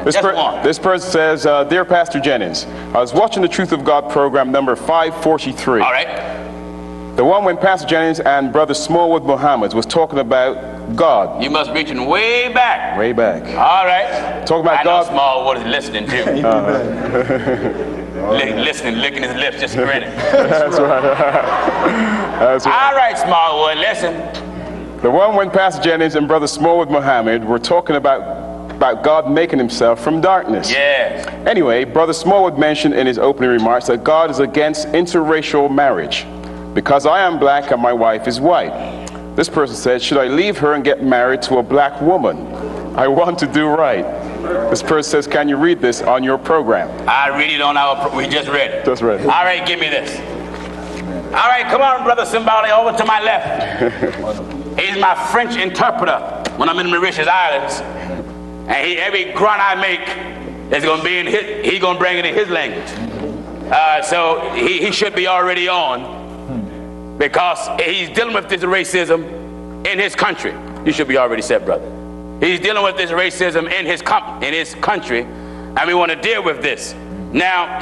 This person says, Dear Pastor Jennings, I was watching the Truth of God program number 543. All right. The one when Pastor Jennings and Brother Smallwood Muhammad was talking about God. You must be reaching way back. Way back. All right. Talking about God. I know Smallwood is listening too. Listening, licking his lips, just grinning. That's right. That's right. All right, Smallwood, listen. The one when Pastor Jennings and Brother Smallwood Muhammad were talking about God making himself from darkness. Yes. Anyway, Brother Smallwood mentioned in his opening remarks that God is against interracial marriage because I am black and my wife is white. This person said, should I leave her and get married to a black woman? I want to do right. This person says, can you read this on your program? I read it on we just read it. Just read it. All right, give me this. All right, come on, Brother Simbali, over to my left. He's my French interpreter when I'm in the Mauritius Islands. And every grunt I make is going to be in he's going to bring it in his language. So he should be already on because he's dealing with this racism in his country. You should be already set, brother. He's dealing with this racism in his country, and we want to deal with this. Now,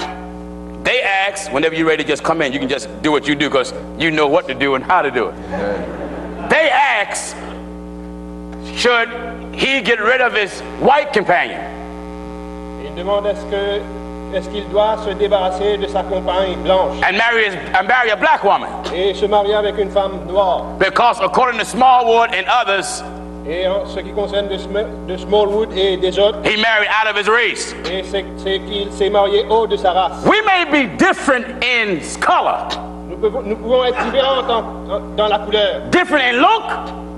they ask, whenever you're ready to just come in, you can just do what you do because you know what to do and how to do it. They ask, should he get rid of his white companion? Il demande est-ce qu'il doit se débarrasser de sa compagne blanche and marry a black woman? Et se marier avec une femme noire. Because according to Smallwood and others, et en ce qui concerne de Smallwood et des autres, he married out of his race. Et c'est qu'il s'est marié hors de sa race. We may be different in color. Nous pouvons être différents dans la couleur. Different in look.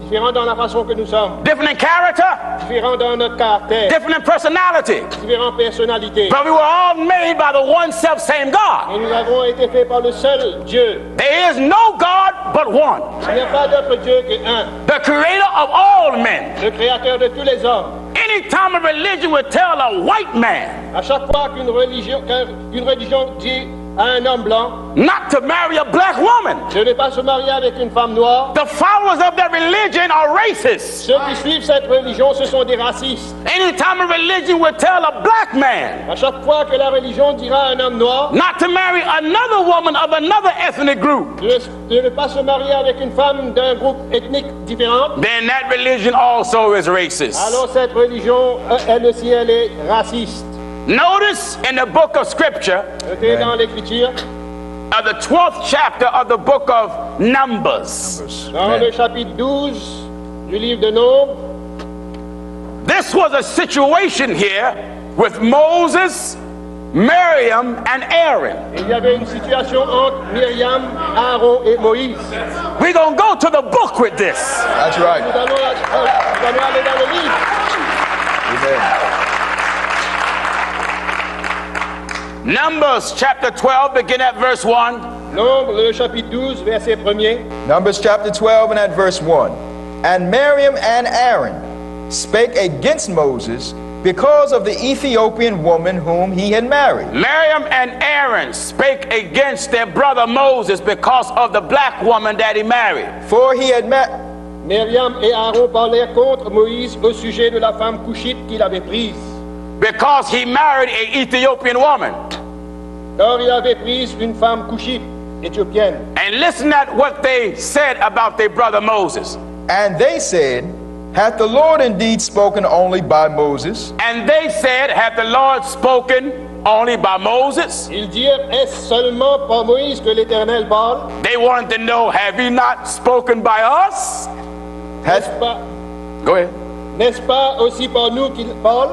Différents dans la façon que nous sommes. Different in character. Différents dans notre caractère. Different in personality. Différentes personnalités. But we were all made by the one self same God. Et nous avons été faits par le seul Dieu. There is no God but one. Il n'y a pas d'autre Dieu qu'un. The creator of all men. Le créateur de tous les hommes. Anytime a religion would tell a white man. À chaque fois qu'une religion dit à un homme blanc, not to marry a black woman, de ne pas se marier avec une femme noire, the followers of that religion are racist. Ceux qui suivent cette religion, ce sont des racistes. Anytime a religion would tell a black man, à chaque fois que la religion dira à un homme noir, not to marry another woman of another ethnic group, de ne pas se marier avec une femme d'un groupe ethnique différent, then that religion also is racist. Alors cette religion, elle aussi, elle est raciste. Notice in the book of Scripture, dans l'Écriture, of the 12th chapter of the book of Numbers. Dans le chapitre 12 du livre de Nombres, this was a situation here with Moses, Miriam, and Aaron. Il y avait une situation entre Myriam, Aaron et Moïse. We're going to go to the book with this. That's right. Nous allons aller dans le livre. Amen. Numbers chapter 12, begin at verse 1. Nombres, le chapitre 12, verset 1er. Numbers chapter 12 and at verse 1. And Miriam and Aaron spake against Moses because of the Ethiopian woman whom he had married. Miriam and Aaron spake against their brother Moses because of the black woman that he married. For he had met. Myriam et Aaron parlèrent contre Moïse au sujet de la femme couchite qu'il avait prise. Because he married an Ethiopian woman. Car il avait prise une femme couchite éthiopienne. And listen at what they said about their brother Moses. And they said, hath the Lord indeed spoken only by Moses? And they said, hath the Lord spoken only by Moses? Ils dirent, est-ce seulement par Moïse que l'Éternel parle? They wanted to know, have he not spoken by us? Go ahead. N'est-ce pas aussi par nous qu'il parle?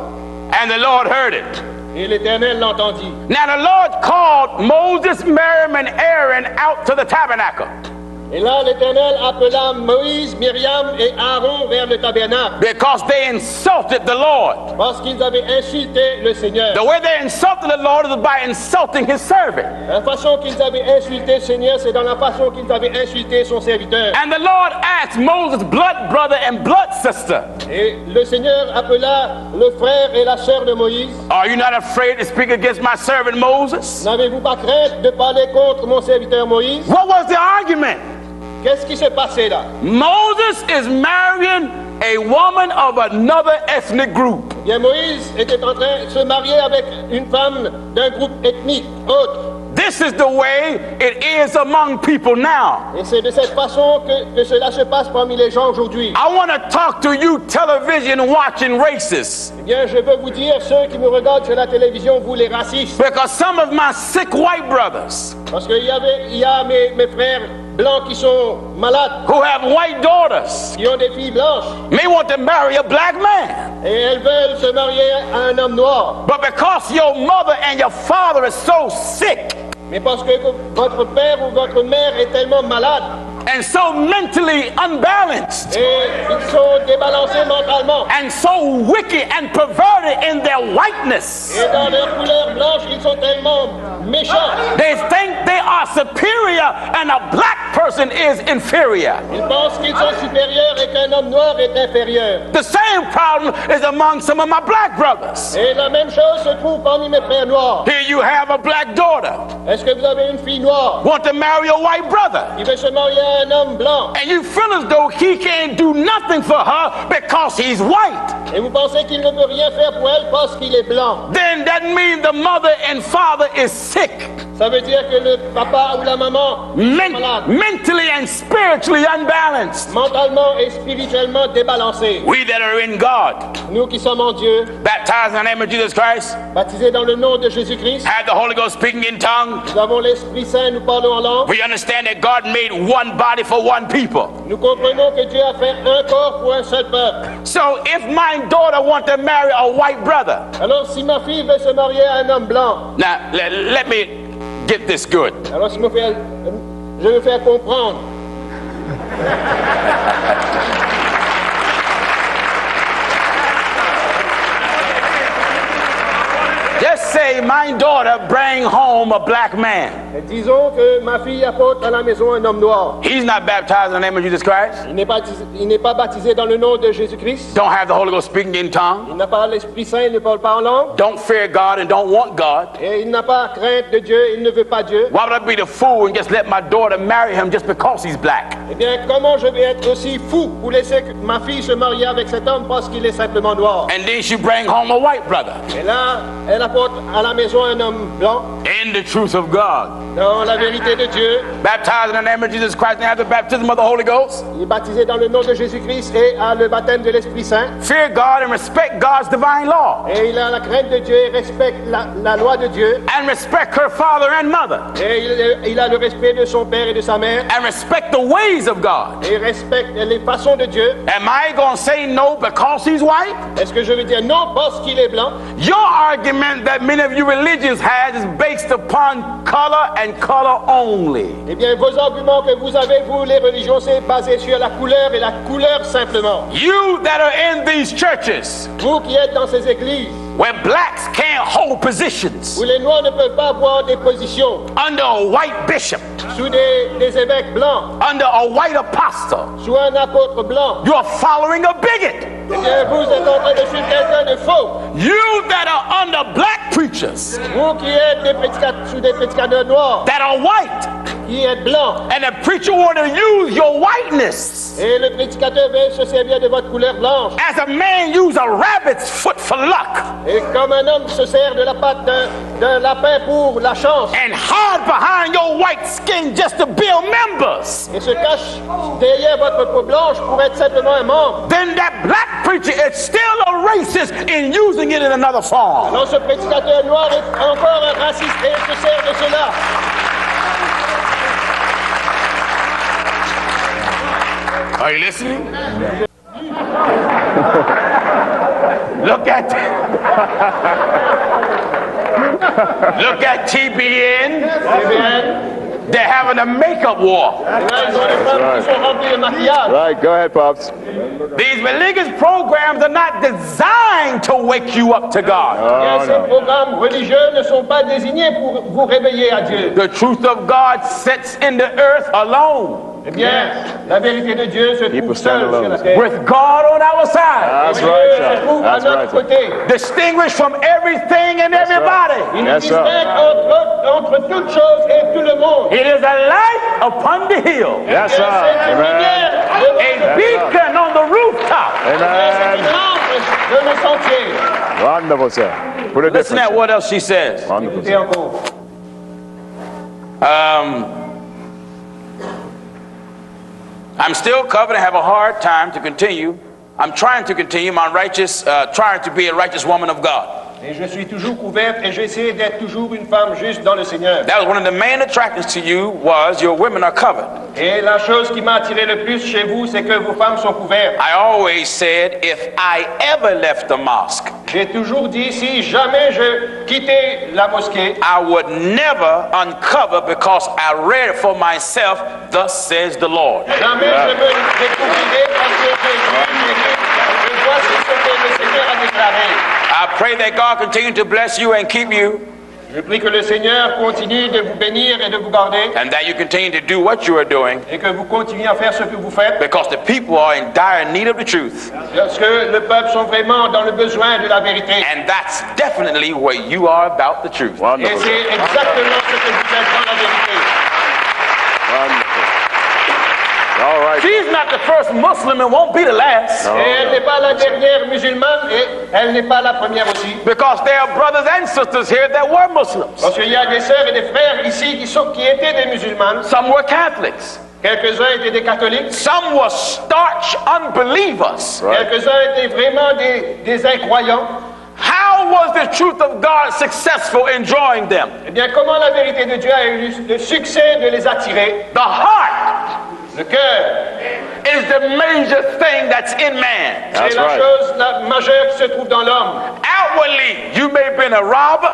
And the Lord heard it. Et l'Éternel l'entendit. Now the Lord called Moses, Miriam, and Aaron out to the tabernacle. Et là, l'Éternel appela Moïse, Myriam et Aaron vers le tabernacle. Because they insulted the Lord. Parce qu'ils avaient insulté le Seigneur. The way they insulted the Lord is by insulting his servant. La façon qu'ils avaient insulté le Seigneur, c'est dans la façon qu'ils avaient insulté son serviteur. And the Lord asked Moses' blood brother and blood sister. Et le Seigneur appela le frère et la sœur de Moïse. Are you not afraid to speak against my servant Moses? N'avez-vous pas crainte de parler contre mon serviteur Moïse? What was the argument? Qu'est-ce qui s'est passé là? Moses is marrying a woman of another ethnic group. Bien, Moïse était en train de se marier avec une femme d'un groupe ethnique autre. This is the way it is among people now. Et c'est de cette façon que cela se passe parmi les gens aujourd'hui. I want to talk to you television watching racists. Eh bien, je veux vous dire, ceux qui me regardent sur la télévision, vous les racistes, Because some of my sick white brothers parce qu'il y a mes frères blancs qui sont malades, who have white daughters qui ont des filles blanches, may want to marry a black man. et elles veulent se marier à un homme noir. But because your mother and your father is so sick Mais parce que votre père ou votre mère est tellement malade, and so mentally unbalanced et ils sont débalancés mentalement, and so wicked and perverted in their whiteness, et dans leur couleur blanche, ils sont tellement méchants. they think they are superior and a black person is inferior. Ils pensent qu'ils sont supérieurs et qu'un homme noir est inférieur. The same problem is among some of my black brothers. Et la même chose se trouve parmi mes frères noirs. Here you have a black daughter Est-ce que vous avez une fille noire want to marry a white brother, qui veut se marier à un homme blanc, and you feel as though he can't do nothing for her because he's white? et vous pensez qu'il ne peut rien faire pour elle parce qu'il est blanc? Then that means the mother and father is sick, Ça veut dire que le papa ou la maman est malade, mentally and spiritually unbalanced. mentalement et spirituellement débalancé. We that are in God, Nous qui sommes en Dieu, baptized in the name of Jesus Christ, baptisés dans le nom de Jésus-Christ, have the Holy Ghost speaking in tongues. nous avons l'Esprit Saint, nous parlons en langue. We understand that God made one body for one people. Nous comprenons que Dieu a fait un corps pour un seul peuple. So if my daughter wants to marry a white brother, Alors si ma fille veut se marier à un homme blanc, now let me get this good. alors je veux faire comprendre. Just say my daughter bring home a black man. Et disons que ma fille apporte à la maison un homme noir. He's not baptized in the name of Jesus Christ. Il n'est pas baptisé dans le nom de Jésus-Christ. Don't have the Holy Ghost speaking in tongues. Il n'a pas l'Esprit Saint, il ne parle pas en langue. Don't fear God and don't want God. Et il n'a pas crainte de Dieu, il ne veut pas Dieu. Why would I be the fool and just let my daughter marry him just because he's black? Eh bien, comment je vais être aussi fou pour laisser ma fille se marier avec cet homme parce qu'il est simplement noir? And then she bring home a white brother Et là, elle apporte à la maison un homme blanc in the truth of God, dans la vérité de Dieu. baptized in the name of Jesus Christ and have the baptism of the Holy Ghost. Il est baptisé dans le nom de Jésus-Christ et a le baptême de l'Esprit Saint. Fear God and respect God's divine law, Et il a la crainte de Dieu et respecte la loi de Dieu. and respect her father and mother, Et il a le respect de son père et de sa mère. and respect the ways of God. Et il respecte les façons de Dieu. Am I going to say no because he's white? Est-ce que je veux dire non parce qu'il est blanc? Your argument that many of you religions has is based upon color and color only. Eh bien, vos arguments que vous avez, vous, les religions, c'est basé sur la couleur et la couleur simplement. You that are in these churches Vous qui êtes dans ces églises, where blacks can't hold positions où les noirs ne peuvent pas avoir des positions under a white bishop, sous des évêques blancs, under a white apostle, sous un apôtre blanc, you are following a bigot. eh bien, vous êtes en train de suivre quelqu'un de faux. You that are under black preachers Vous qui êtes sous des prédicateurs noirs, that are white, qui êtes blancs, and the preacher want to use your whiteness et le prédicateur veut se servir de votre couleur blanche. as a man use a rabbit's foot for luck Et comme un homme se sert de la patte d'un lapin pour la chance, and hide behind your white skin just to build members, et se cache derrière votre peau blanche pour être simplement un membre, then that black preacher is still a racist in using it in another form. alors ce prédicateur noir est encore un raciste et il se sert de cela. Are you listening? Look at TBN. Eh bien, They're having a makeup war. là, ils ont des femmes qui sont remplies de maquillage. Right, go ahead, Pops. These religious programs are not designed to wake you up to God. Bien, ces programmes religieux ne sont pas désignés pour vous réveiller à Dieu. The truth of God sits in the earth alone, Eh bien, la vérité de Dieu se trouve stand seule alone. sur la terre. with God on our side, That's Dieu right, se sir. trouve à That's notre right, sir. côté. distinguished from everything and everybody. Il Yes, sir. distingue entre toutes choses et tout le monde. It is a light upon the hill, Yes, C'est sir. la Amen. lumière devant a beacon on the rooftop, C'est une Amen. lampe de nos sentiers. Wonderful, sir. Put it Listen different, at sir. what else she says. Wonderful, Écoutez sir. encore. I'm still covered and have a hard time to continue. I'm trying to continue my righteous, trying to be a righteous woman of God. Et je suis toujours couverte et j'essaie d'être toujours une femme juste dans le Seigneur. That was one of the main attractions to you, was your women are covered. Et la chose qui m'a attiré le plus chez vous, c'est que vos femmes sont couvertes. I always said, if I ever left the mosque, J'ai toujours dit, si jamais je quittais la mosquée, I would never uncover because I read it for myself, thus says the Lord. jamais je me découvrirais parce que j'ai lu et voici ce que le Seigneur a déclaré. I pray that God continue to bless you and keep you, Je prie que le Seigneur continue de vous bénir et de vous garder and that you continue to do what you are doing, et que vous continuez à faire ce que vous faites because the people are in dire need of the truth. parce que le peuple sont vraiment dans le besoin de la vérité. And that's definitely where you are about the truth. Et Wonderful, c'est sir. exactement ce que vous faites dans la vérité. Wonderful. All right. She's not the first Muslim and won't be the last. No, Et elle no. n'est pas la dernière musulmane et elle n'est pas la première aussi. Because there are brothers and sisters here that were Muslims. Parce qu'il y a des sœurs et des frères ici qui étaient des musulmanes. Some were Catholics. Quelques-uns étaient des catholiques. Some were staunch unbelievers. Right. Quelques-uns étaient vraiment des incroyants. How was the truth of God successful in drawing them? Eh bien, comment la vérité de Dieu a eu le succès de les attirer? The heart Le cœur, is the major thing that's in man. c'est That's la right. chose majeure qui se trouve dans l'homme. Outwardly, you may have been a robber,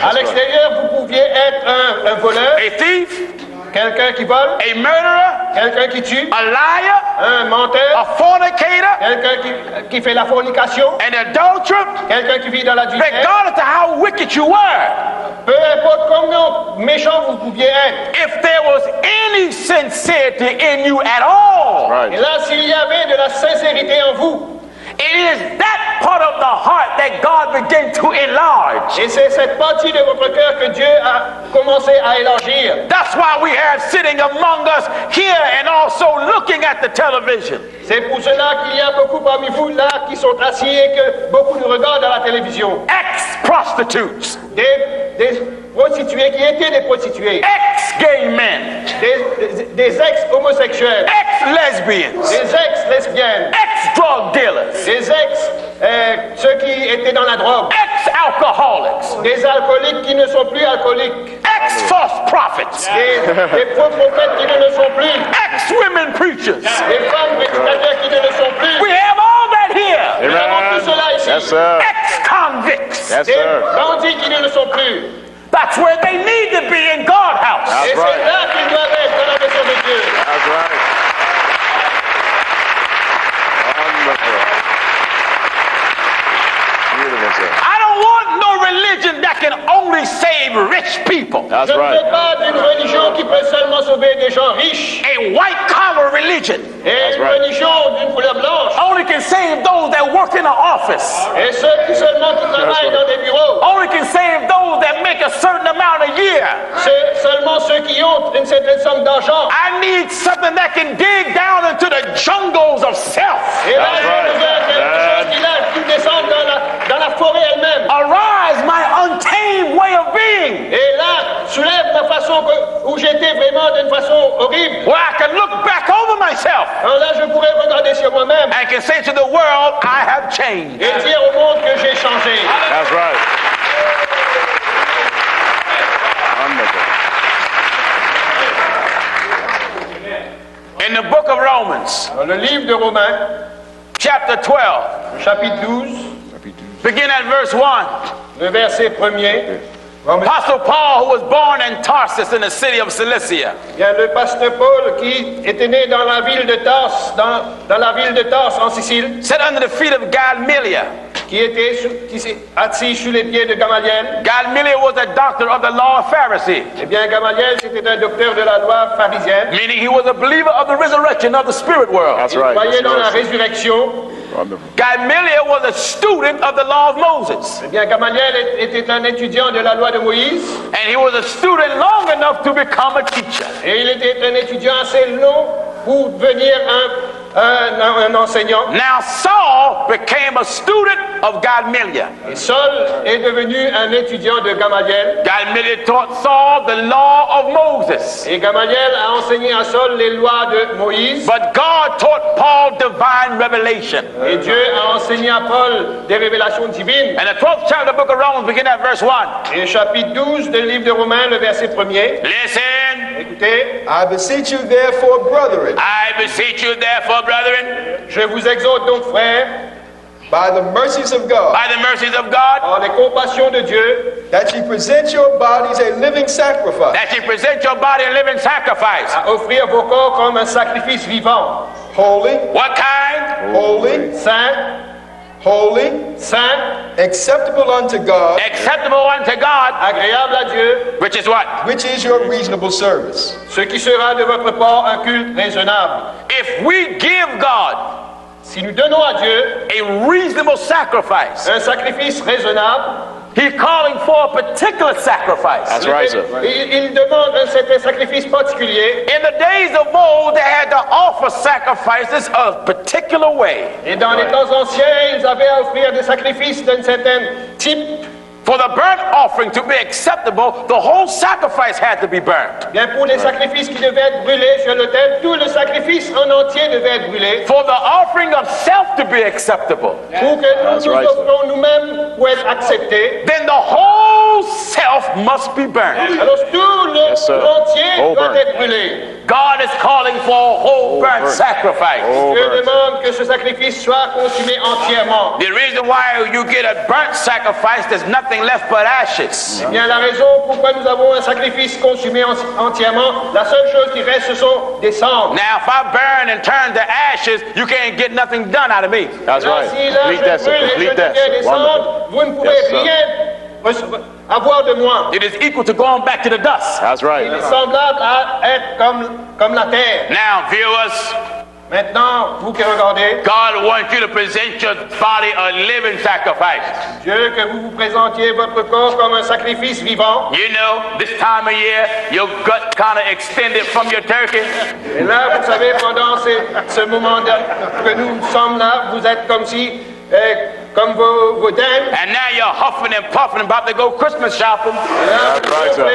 À l'extérieur, vous pouviez être un voleur, a thief, quelqu'un qui vole, a murderer, quelqu'un qui tue, a liar, un a menteur, fornicator, quelqu'un qui fait la fornication, an adulterer, quelqu'un qui vit dans l'adultère. regardless of how wicked you were. Peu importe combien méchant vous pouviez être. If there was any sincerity in you at all, Et Right. là, s'il y avait de la sincérité en vous, it is that part of the heart that God began to enlarge. et c'est cette partie de votre cœur que Dieu a commencé à élargir. That's why we have sitting among us here and also looking at the television. C'est pour cela qu'il y a beaucoup parmi vous là qui sont assis et que beaucoup nous regardent à la télévision. Ex-prostitutes, Des prostituées qui étaient des prostituées, ex-gay men, des ex-homosexuels, ex-lesbians, des ex-lesbiennes, ex-drug dealers, des ceux qui étaient dans la drogue, ex-alcoholics, des alcooliques qui ne sont plus alcooliques, ex-false prophets, des faux prophètes qui ne le sont plus, ex-women preachers. des femmes prédicateurs qui ne le sont plus. We have all that here. Nous avons tout cela ici. Yes, sir. Ex-convicts. Yes, Des sir. bandits qui ne le sont plus. That's where they need to be in God's house. Et That's c'est right. là qu'ils doivent être dans la maison de Dieu. That's right. Wonderful. Beautiful, sir. I don't want no religion that can only save rich people. That's Je ne veux right. pas d'une religion qui peut seulement sauver des gens riches. A white-collar religion Et une right. religion d'une couleur blanche. only can save those that work in an office. Et ceux qui seulement qui travaillent dans des bureaux. Only can save those that make a certain amount a year. C'est seulement ceux qui ont une certaine somme d'argent. I need something that can dig down into the jungles of self. Et là, That's j'ai right. besoin de quelque chose qui descend dans la forêt elle-même. Arise, my untamed way of being, Et là, soulève ma façon où j'étais vraiment d'une façon horrible. where I can look back over myself Alors là, je pourrais regarder sur moi-même and can say to the world, I have changed. et dire au monde que j'ai changé. That's right. Wonderful. In the book of Romans, Dans le livre de Romains, chapter 12, chapitre 12, begin at verse 1. le verset 1er, Apostle Paul, who was born in Tarsus in the city of Cilicia, il y a le pasteur Paul qui était né dans la ville de Tarse, dans la ville de Tarse en Sicile, sat under the feet of Gamaliel. qui s'est assis sous les pieds de Gamaliel. Gamaliel was a doctor of the law of Pharisee, Eh bien, Gamaliel, c'était un docteur de la loi pharisienne. meaning he was a believer of the resurrection of the spirit world. That's Il right. croyait dans la Yes, résurrection. wonderful. Gamaliel was a student of the law of Moses, Eh bien, Gamaliel était un étudiant de la loi de Moïse. and he was a student long enough to become a teacher. Et il était un étudiant assez long pour devenir un enseignant. Now Saul became a student of Gamaliel. Et Saul est devenu un étudiant de Gamaliel. Gamaliel taught Saul the law of Moses. Et Gamaliel a enseigné à Saul les lois de Moïse. But God taught Paul divine revelation. Et Dieu a enseigné à Paul des révélations divines. And the 12th chapter of the book of Romans begin at verse 1. Et chapitre 12 du livre de Romains, le verset 1er. Listen. Écoutez. I beseech you therefore, brethren, I beseech you therefore, brethren, Je vous exhorte donc, frères, by the mercies of God, by the mercies of God, par les compassions de Dieu, that ye present your bodies a living sacrifice, that you present your body a living sacrifice. à offrir vos corps comme un sacrifice vivant, holy, What kind? holy, saint, holy, saint, acceptable unto God, Acceptable unto God, agréable à Dieu, which is what? which is your reasonable service. ce qui sera de votre part un culte raisonnable. If we give God Si nous donnons à Dieu a reasonable sacrifice, un sacrifice raisonnable, He's calling for a particular sacrifice. That's right, sir. il demande un certain sacrifice particulier. In the days of old, they had to offer sacrifices a particular way. Et dans les temps anciens, ils avaient à offrir des sacrifices d'un certain type. For the burnt offering to be acceptable, the whole sacrifice had to be burnt. Bien, pour les sacrifices qui devaient être brûlés sur l'autel, tout le sacrifice en entier devait être brûlé. For the offering of self to be acceptable, Pour que nous nous offrons nous-mêmes pour être acceptés. then the whole self must be burnt. Alors tout Yes, sir. l'entier Whole doit burnt. être brûlé. God is calling for a whole burnt burnt. sacrifice. Whole Dieu burnt. demande que ce sacrifice soit consumé entièrement. The reason why you get a burnt sacrifice, there's nothing left but ashes. Eh bien, la raison pourquoi nous avons un sacrifice consumé entièrement, la seule chose qui reste, ce sont des cendres. Now, if I burn and turn to ashes, you can't get nothing done out of me. That's Là, right. si là, Complete je that, sir. brûle et je Complete that, deviens des sir. cendres, Wonderful. vous ne pouvez Yes, sir. rien avoir de moi. It is equal to going back to the dust. That's right. Il est semblable à être comme la terre. Now, viewers, Maintenant, vous qui regardez, God wants you to present your body a living sacrifice. Dieu, que vous vous présentiez votre corps comme un sacrifice vivant. You know, this time of year, your gut kind of extended from your turkey. Et là, vous savez, pendant ce moment que nous sommes là, vous êtes comme si, comme vos dindes. And now you're huffing and puffing about to go Christmas shopping, Là, That's right, sir.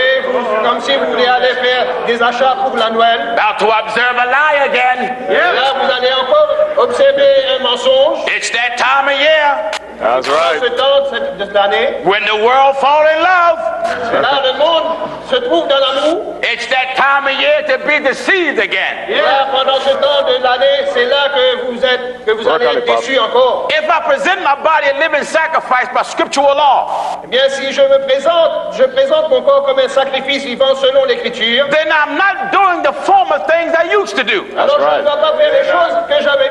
comme si vous voulez aller faire des achats pour la Noël. about to observe a lie again. Et là, vous allez encore observer un mensonge. It's that time of year That's Dans right. ce temps de cette année, when the world fall in love. là, le monde se trouve dans l'amour. It's that time of year to be deceived again. Et là, pendant ce temps de l'année, c'est là que vous allez être déçus encore. If I present my body a living sacrifice by scriptural law, Eh bien, si je présente mon corps comme un sacrifice vivant selon l'Écriture, then I'm not doing the former things I used to do. alors je right. ne dois pas faire les choses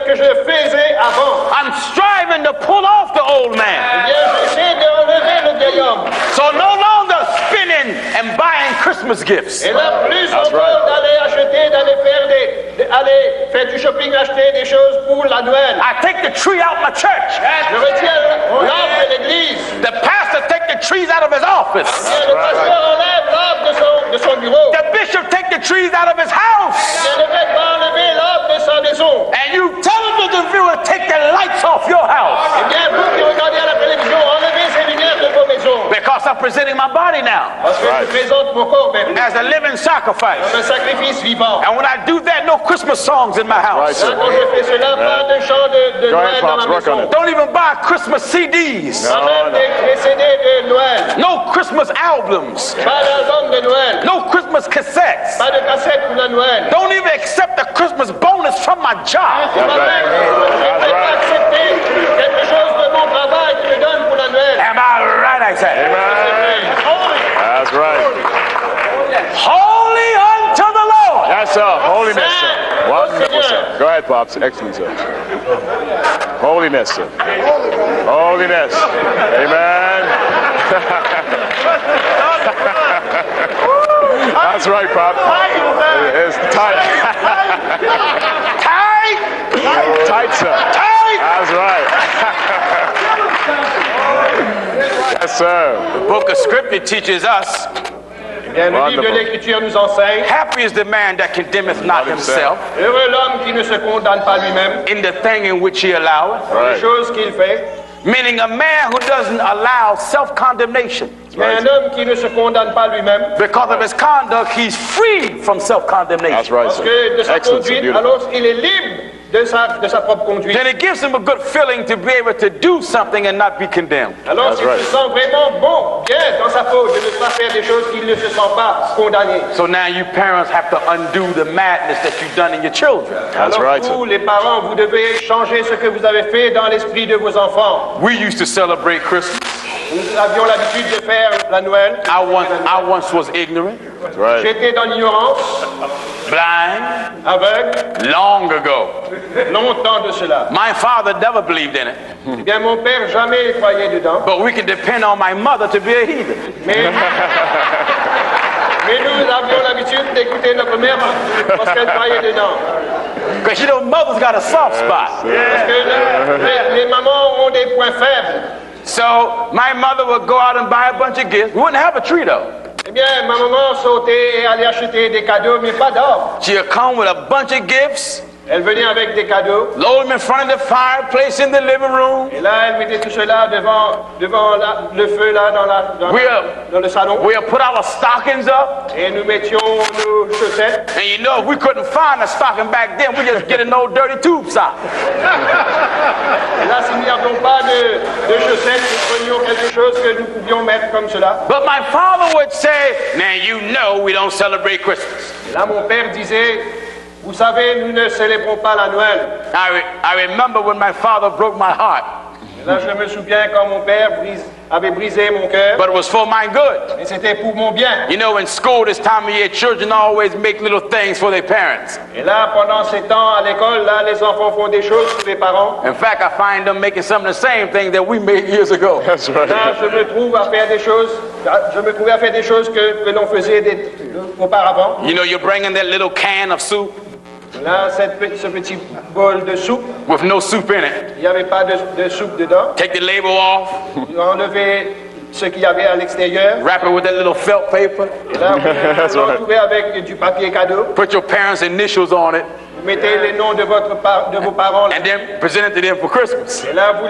que je faisais avant. I'm striving to pull off the old Eh man. bien, j'essaie d'enlever le vieil homme. So no longer spinning and buying Christmas gifts. Et là, plus That's encore right. d'aller acheter, aller faire du shopping, acheter des choses pour la Noël. I take the tree out my church. Je retiens l'arbre de l'église. The pastor take the trees out of his office. Et le pasteur enlève l'arbre de son bureau. The bishop take the trees out of his house. Et le maître va enlever l'arbre de sa maison. And you television viewer take the lights off your house. Eh bien, vous qui regardez à la télévision, enlevez ces lumières de vos maisons. Because I'm presenting my body now Parce que je présente mon corps maintenant as a living sacrifice. comme un sacrifice vivant. And when I do that, no Christmas songs in my Right, house. sir. Là, quand je fais cela, pas de chant de Go Noël ahead, dans Pops, ma work on maison. it. Don't even buy Christmas CDs. Pas même des CD de Noël. No Christmas albums. Pas d'album de Noël. No Christmas cassettes. Pas de cassette pour la Noël. Don't even accept the Christmas bonus from my job. C'est pas même. Je ne peux pas accepter quelque chose de mon travail qui me donne pour la Noël. Am I right, I say? That's right. Holy unto the Lord. Yes, sir. Holiness, sir. Wonderful, sir. Go ahead, Pops. Excellent, sir. Holiness, sir. Holiness. Amen. That's right, Pop. It's tight. Tight. Tight, sir. Tight. That's right. Yes, sir. The book of Scripture teaches us, Bien, le livre de Wonderful. l'Écriture nous enseigne. happy is the man that condemneth not himself Heureux l'homme qui ne se condamne pas lui-même. in the thing in which he alloweth. Les Right. choses qu'il fait. Meaning a man who doesn't allow self-condemnation. Mais un homme qui ne se condamne pas lui-même. Because of his conduct, he's free from self-condemnation. That's right, Parce sir. que de sa Excellent, sir. conduite, Beautiful. alors il est libre de sa propre conduite. Then it gives him a good feeling to be able to do something and not be condemned. Alors That's il right. se sent vraiment bon, bien dans sa peau de ne pas faire des choses qu'il ne se sent pas condamné. So now you parents have to undo the madness that you've done in your children. That's Alors right, vous, sir. les parents, vous devez changer ce que vous avez fait dans l'esprit de vos enfants. We used to celebrate Christmas. Nous avions l'habitude de faire la Noël. I once was ignorant, That's right. J'étais dans l'ignorance, blind, aveugle, long ago. longtemps de cela. My father never believed in it, Eh bien, mon père jamais croyait dedans. but we can depend on my mother to be a heathen. Mais nous avions l'habitude d'écouter notre mère parce qu'elle croyait dedans. Because you know, mother's got a soft spot. Parce que les mamans ont des points faibles. So my mother would go out and buy a bunch of gifts. We wouldn't have a tree though. Eh bien, ma maman sautait et allait acheter des cadeaux, mais pas d'or. She would come with a bunch of gifts, Elle venait avec des cadeaux. load them in front of the fireplace in the living room. Et là, elle mettait tout cela devant le feu, là, dans le salon. We'll put our stockings up. Et nous mettions nos chaussettes. And you know, if we couldn't find a stocking back then, we just get an old dirty tube sock. Et là, si nous n'avions pas de chaussettes, nous prenions quelque chose que nous pouvions mettre comme cela. But my father would say, now you know we don't celebrate Christmas. Et là, mon père disait, vous savez, nous ne célébrons pas la Noël. I remember when my father broke my heart, Et là, je me souviens quand mon père avait brisé mon cœur. but it was for my good. Et c'était pour mon bien. You know, in school this time of year, children always make little things for their parents. Et là, pendant ces temps à l'école, là, les enfants font des choses pour les parents. In fact, I find them making some of the same things that we made years ago. That's right. Là, je me trouvais à faire des choses que l'on faisait auparavant. You know, you're bringing that little can of soup Là, ce petit bol de soupe, with no soup in it. il n'y avait pas de soupe dedans. Take the label off, Ils ont enlevé ce qu'il y avait à l'extérieur. wrap it with that little felt paper, Et là, vous l'entourez avec du papier cadeau. put your parents' initials on it, Vous mettez les noms de vos parents. and then present it to them for Christmas. Et là, vous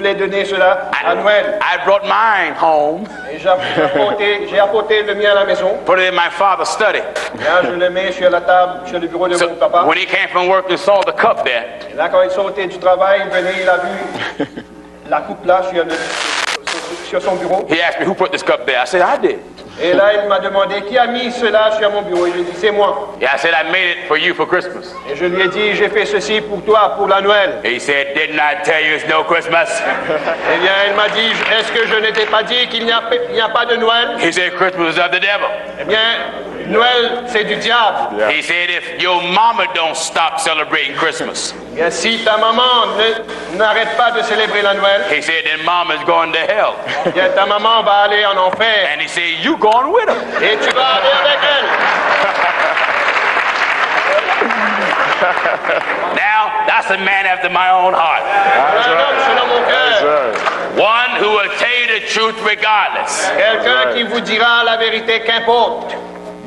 les donnez cela à Noël. I brought mine home, Et j'ai apporté le mien à la maison. put it in my father's study. Là, je le mets sur la table, sur le bureau de So mon papa. when he came from work and saw the cup there, Et là, quand il sortait du travail, il venait, il a vu la coupe là sur son bureau. he asked me, who put this cup there? I said, I did. Et là, il m'a demandé qui a mis cela sur mon bureau. Et je lui ai dit, c'est moi. Yeah, I said, I made it for you for Christmas. Et je lui ai dit, j'ai fait ceci pour toi, pour la Noël. He said, didn't I tell you it's no Christmas? Eh bien, il m'a dit, est-ce que je ne t'ai pas dit qu'il n'y a pas de Noël? He said, Christmas is of the devil. Eh bien, Noël, c'est du diable. He said, if your mama don't stop celebrating Christmas, Eh bien, si ta maman n'arrête pas de célébrer la Noël, he said, then mama's going to hell. eh bien, ta maman va aller en enfer. And he said, you going with her. Et tu vas aller avec elle. Now, that's a man after my own heart. Un homme selon mon That's cœur. right. One who will tell you the truth regardless. Quelqu'un qui vous dira la vérité, qu'importe.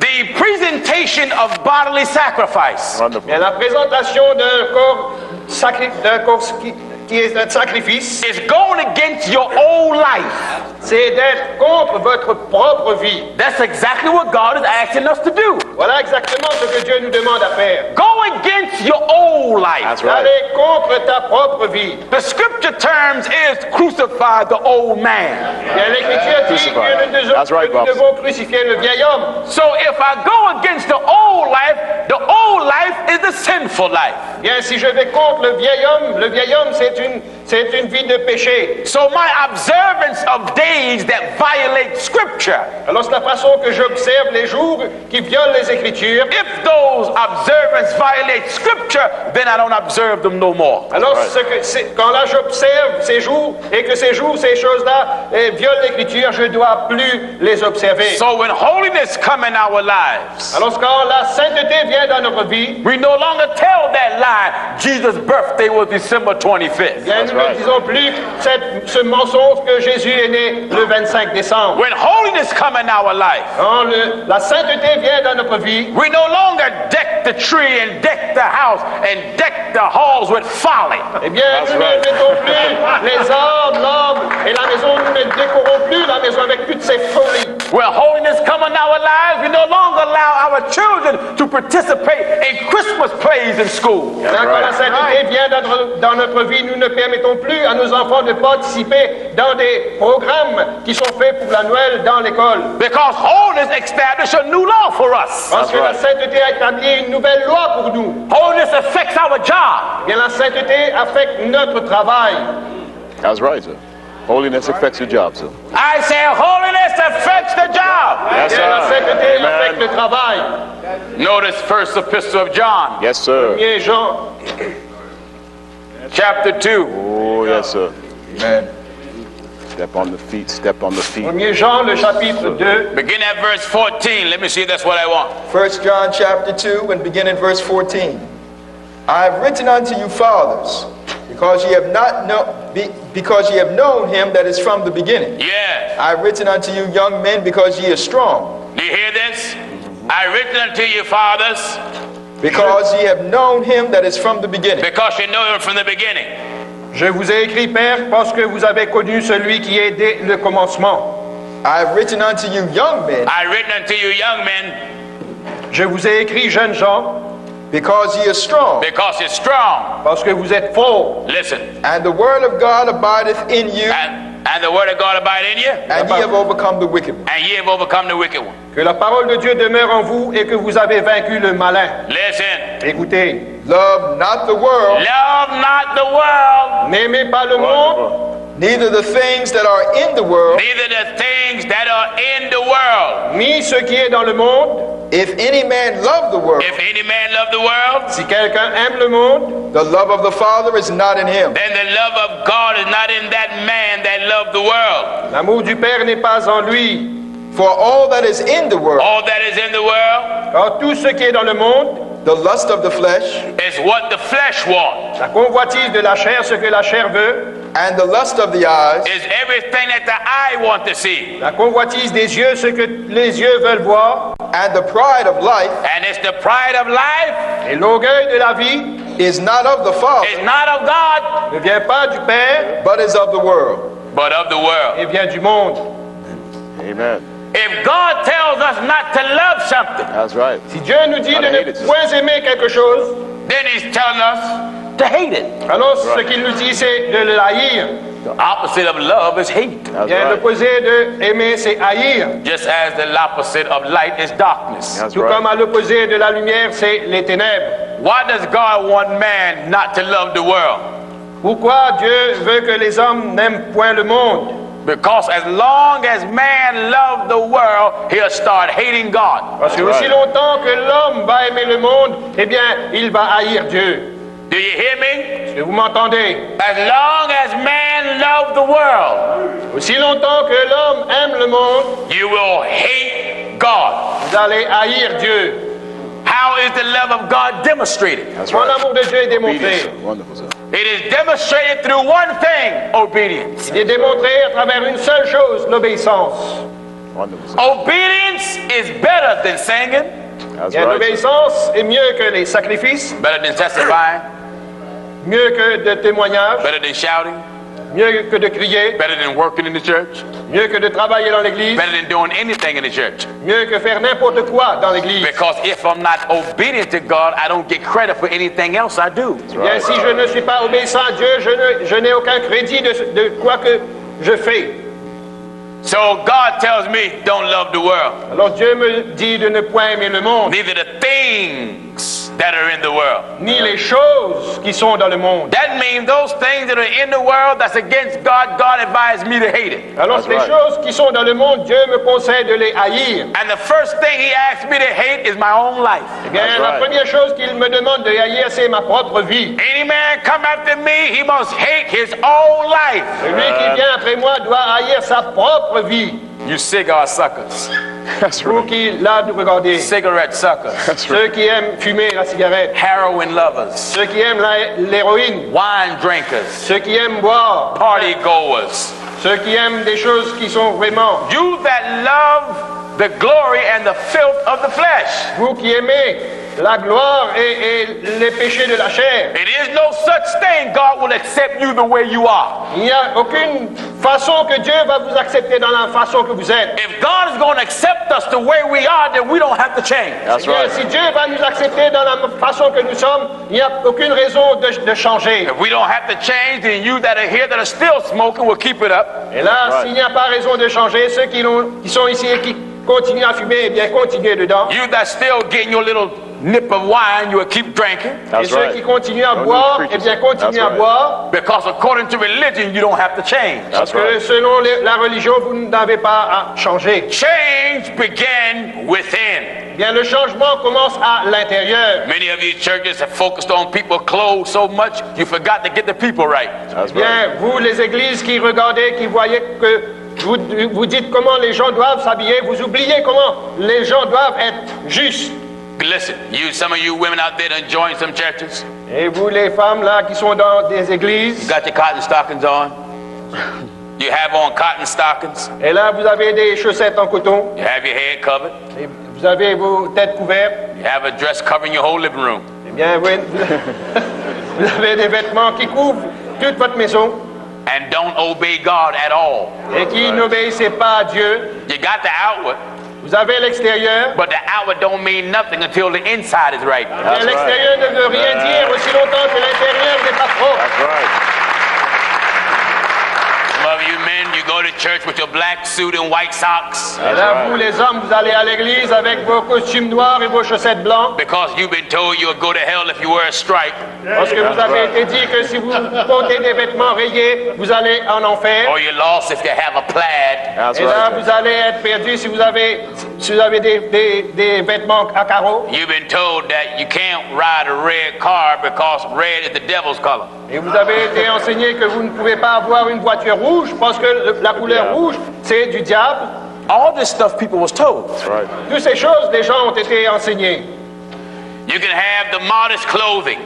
The presentation of bodily sacrifice Wonderful. Bien, la présentation d'un corps qui est un sacrifice, is going against your old life. c'est d'être contre votre propre vie. That's exactly what God is asking us to do. Voilà exactement ce que Dieu nous demande à faire. Go against your old life. That's right. Aller contre ta propre vie. The scripture terms is crucify the old man. Bien, l'Écriture dit que That's right, nous Bob. devons crucifier le vieil homme. So if I go against the old life is the sinful life. Bien, si je vais contre le vieil homme, c'est une vie de péché. So my observance of days that violate scripture, Alors, c'est la façon que j'observe les jours qui violent les Écritures. if those observances violate scripture, then I don't observe them no more. Alors, quand là j'observe ces jours et que ces choses-là violent l'Écriture, je ne dois plus les observer. So when holiness come in our lives, Alors, quand la sainteté vient dans notre vie, we no longer tell that lie. Jesus' birthday was December 25th. bien, nous ne disons plus ce mensonge que Jésus est né le 25 décembre. When holiness comes in our life, Quand la sainteté vient dans notre vie, we no longer deck the tree and deck the house and deck the halls with folly. eh bien, nous ne mettons plus les arbres, l'arbre et la maison, nous ne décorons plus la maison avec toutes ces folies. When holiness comes in our lives, we no longer allow our children to participate in Christmas plays in school. Quand la sainteté vient dans notre vie, nous ne permettons plus à nos enfants de participer dans des programmes qui sont faits pour la Noël dans l'école. Because holiness established a new law for us. Parce que la sainteté a établi une nouvelle loi pour nous. Holiness affects our job. Eh bien, la sainteté affecte notre travail. That's right, sir. Holiness affects your job, sir. I say holiness affects the job. Yes, Eh bien, la sir. sainteté Amen. affecte le travail. Notice first epistle of John, Yes, sir. 1er Jean, chapter 2. Oh, yes, sir. Amen. Step on the feet, step on the feet. 1er Jean, le chapitre 2, Begin at verse 14. Let me see if that's what I want. 1 John chapter 2 and begin in verse 14. I have written unto you, fathers, because ye have known him that is from the beginning. Yeah. I have written unto you, young men, because ye are strong, Do you hear this? I written unto you, fathers, because ye have known him that is from the beginning. because you know him from the beginning. je vous ai écrit, Père, parce que vous avez connu celui qui est dès le commencement. I have written unto you, young men, I written unto you, young men, Je vous ai écrit, jeunes gens, because ye are strong, because you're strong. parce que vous êtes forts. Listen. and the word of God abideth in you, And the word of God abide in you, and ye have overcome the wicked one. and ye have overcome the wicked one. Que la parole de Dieu demeure en vous et que vous avez vaincu le malin. Listen. Écoutez, Love not the world, Love not the world, n'aimez pas le monde, neither the things that are in the world. neither the things that are in the world. ni ce qui est dans le monde. If any man love the world, If any man love the world, Si quelqu'un aime le monde, the love of the Father is not in him. then the love of God is not in that man that loved the world. l'amour du Père n'est pas en lui. For all that is in the world, All that is in the world Car tout ce qui est dans le monde, the lust of the flesh, is what the flesh wants, la convoitise de la chair, ce que la chair veut, and the lust of the eyes, is everything that the eye wants to see. la convoitise des yeux, ce que les yeux veulent voir, and the pride of life And it's the pride of life, et l'orgueil de la vie is not of the Father, is not of God, ne vient pas du Père, but is of the world. but of the world. et vient du monde. Amen. If God tells us not to love something, That's right. Si Dieu nous dit de Gotta hate ne it. point aimer quelque chose, then He's telling us to hate it. alors ce qu'il nous dit, c'est de le haïr. The opposite of love is hate, That's Bien, right. l'opposé de aimer, c'est haïr. just as the opposite of light is darkness. That's Tout comme right. à l'opposé de la lumière, c'est les ténèbres. Why does God want man not to love the world? Pourquoi Dieu veut que les hommes n'aiment point le monde? Because as long as man loves the world, he'll start hating God. Parce que That's aussi right. longtemps que l'homme va aimer le monde, eh bien, il va haïr Dieu. Do you hear me? Est-ce que vous m'entendez? As long as man loves the world, Aussi longtemps que l'homme aime le monde, you will hate God. vous allez haïr Dieu. How is the love of God demonstrated? That's Mon right. amour de Dieu est Obedience, démontré. sir. Wonderful, sir. It is demonstrated through one thing, obedience. Il est démontré à travers une seule chose, l'obéissance. Wonderful, sir. Obedience is better than singing, That's Bien, right, sir. l'obéissance est mieux que les sacrifices, better than testifying, mieux que de témoignages, better than shouting, mieux que de crier, better than working in the church, mieux que de travailler dans l'église, better than doing anything in the church. mieux que faire n'importe quoi dans l'église. Because if I'm not obedient to God, I don't get credit for anything else I do. Bien, si je ne suis pas obéissant à Dieu, je n'ai aucun crédit de quoi que je fais. So God tells me, don't love the world, Alors Dieu me dit de ne point aimer le monde, neither the things that are in the world. ni les choses qui sont dans le monde. That means those things that are in the world that's against God, God advised me to hate it. Alors That's les right. choses qui sont dans le monde, Dieu me conseille de les haïr. And the first thing He asked me to hate is my own life. Eh bien, That's la right. première chose qu'il me demande de haïr, c'est ma propre vie. Any man come after me, he must hate his own life. Celui qui vient après moi doit haïr sa propre vie. You cigar suckers. That's Vous right. qui, là, nous regardez. Cigarette suckers. That's Ceux right. qui aiment fumer la cigarette. Heroin lovers. Ceux qui aiment l'héroïne. Wine drinkers. Ceux qui aiment boire. Party goers. Ceux qui aiment des choses qui sont vraiment. You that love the glory and the filth of the flesh. Vous qui aimez la gloire et les péchés de la chair. It is no such thing God will accept you the way you are. Il n'y a aucune façon que Dieu va vous accepter dans la façon que vous êtes. If God is going to accept us the way we are, then we don't have to change. That's Bien, right. si Dieu va nous accepter dans la façon que nous sommes, il n'y a aucune raison de changer. If we don't have to change, then you that are here that are still smoking will keep it up. Et là, Right. s'il n'y a pas raison de changer, ceux qui sont ici et qui continuent à fumer, eh bien, continuez dedans. You that still getting your little nip of wine, you will keep drinking. Et That's ceux right. qui continuent à No boire, new eh bien, creatures. continuez à That's right. boire. Because according to religion, you don't have to change. That's Que right. selon la religion, vous n'avez pas à changer. Change begin within. Eh bien, le changement commence à l'intérieur. Many of you churches have focused on people's clothes so much, you forgot to get the people right. That's Eh bien, right. vous, les églises qui regardez, qui voyez que vous dites comment les gens doivent s'habiller, vous oubliez comment les gens doivent être justes. Listen, some of you women out there that join some churches, Et vous, les femmes là qui sont dans des you églises, got your cotton stockings on. You have on cotton stockings. et là vous avez des chaussettes en coton, You have your head covered. et vous avez vos têtes couvertes, You have a dress covering your whole living room. eh bien vous avez des vêtements qui couvrent toute votre maison And don't obey God at all. et qui n'obéissez pas à Dieu. You got the outward, Vous avez l'extérieur, but the outward don't mean nothing until the inside is right. et That's l'extérieur ne veut rien dire aussi longtemps que l'intérieur n'est pas propre. That's right. Some of you men, you go to church with your black suit and white socks Et là, vous les hommes, vous allez à l'église avec vos costumes noirs et vos chaussettes blanches, because you've been told you'll go to hell if you wear a stripe, parce que vous avez été dit que si vous portez des vêtements rayés, vous allez en enfer. or you're lost if you have a plaid. That's Et là, right. vous allez être perdu si vous avez des vêtements à carreaux. You've been told that you can't ride a red car because red is the devil's color. Et vous avez été enseigné que vous ne pouvez pas avoir une voiture rouge parce que la couleur rouge, c'est du diable. All this stuff people was told. That's right. Toutes ces choses, les gens ont été enseignés. You can have the modest clothing,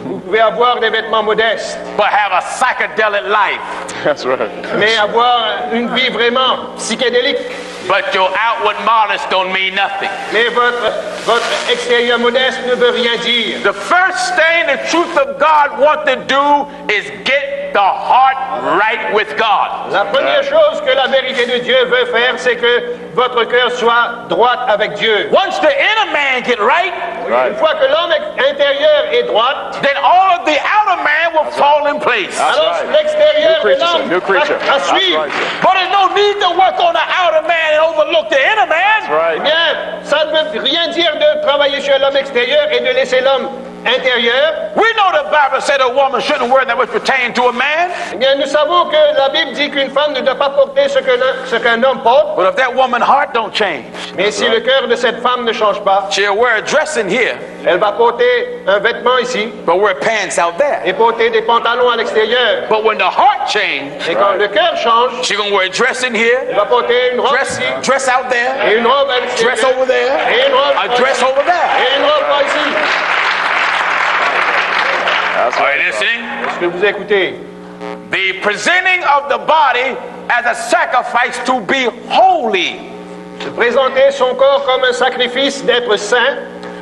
Vous pouvez avoir des vêtements modestes, but have a psychedelic life. That's right. mais avoir une vie vraiment psychédélique. But your outward modest don't mean nothing. Mais votre extérieur modeste ne veut rien dire. The first thing the truth of God wants to do is get the heart right with God. La première chose que la vérité de Dieu veut faire, c'est que votre cœur soit droit avec Dieu. Once the inner man get right, Right. Une fois que l'homme intérieur est droit, then all of the outer man will fall in place. That's alors right. l'extérieur New de creature, l'homme new creature. va That's suivre. right, sir. But there's no need to work on the outer man and overlook the inner man. That's right. Eh bien, ça ne veut rien dire de travailler sur l'homme extérieur et de laisser l'homme intérieur. We know the Bible said a woman shouldn't wear that which pertain to a man. Eh bien, nous savons que la Bible dit qu'une femme ne doit pas porter ce qu'un homme porte. But if that woman's heart don't change, Mais si le cœur de cette femme ne change pas, she'll wear a dress in here, elle va porter un vêtement ici but wear pants out there. et porter des pantalons à l'extérieur. But when the heart changes, Et quand le cœur change, she's gonna wear a dress in elle here, va porter une robe dress, ici dress out there, et une robe à l'extérieur. dress over there, Et une robe a dress over there. et une robe pas ici. That's Are right. you listening? Est-ce que vous écoutez? The presenting of the body as a sacrifice to be holy, De présenter son corps comme un sacrifice, d'être saint,